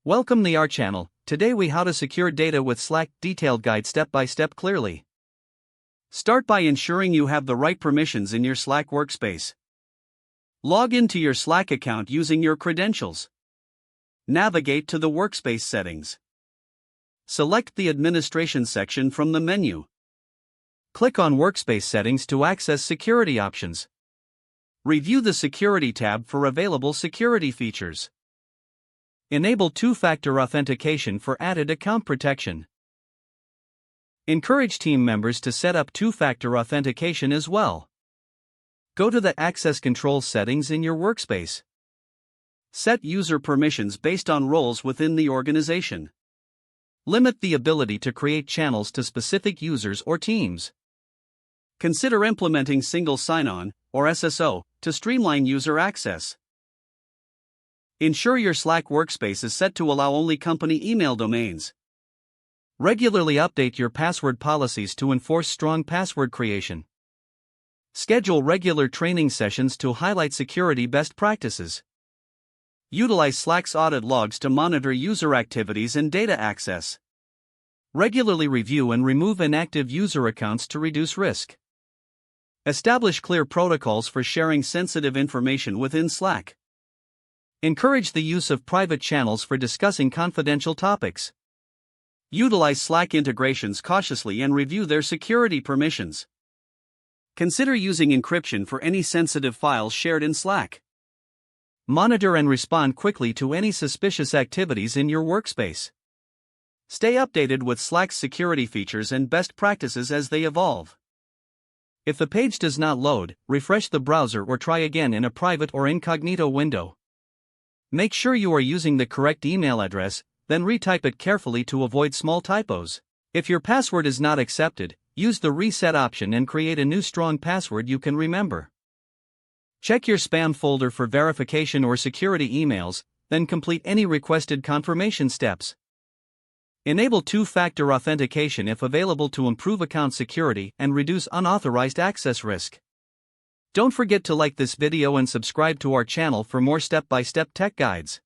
Welcome to our channel. Today we how to secure data with Slack detailed guide step by step clearly. Start by ensuring you have the right permissions in your Slack workspace. Log into your Slack account using your credentials. Navigate to the workspace settings. Select the administration section from the menu. Click on workspace settings to access security options. Review the security tab for available security features. Enable two-factor authentication for added account protection. Encourage team members to set up two-factor authentication as well. Go to the access control settings in your workspace. Set user permissions based on roles within the organization. Limit the ability to create channels to specific users or teams. Consider implementing single sign-on, or SSO, to streamline user access. Ensure your Slack workspace is set to allow only company email domains. Regularly update your password policies to enforce strong password creation. Schedule regular training sessions to highlight security best practices. Utilize Slack's audit logs to monitor user activities and data access. Regularly review and remove inactive user accounts to reduce risk. Establish clear protocols for sharing sensitive information within Slack. Encourage the use of private channels for discussing confidential topics. Utilize Slack integrations cautiously and review their security permissions. Consider using encryption for any sensitive files shared in Slack. Monitor and respond quickly to any suspicious activities in your workspace. Stay updated with Slack's security features and best practices as they evolve. If the page does not load, refresh the browser or try again in a private or incognito window. Make sure you are using the correct email address, then retype it carefully to avoid small typos. If your password is not accepted, use the reset option and create a new strong password you can remember. Check your spam folder for verification or security emails, then complete any requested confirmation steps. Enable two-factor authentication if available to improve account security and reduce unauthorized access risk. Don't forget to like this video and subscribe to our channel for more step-by-step tech guides.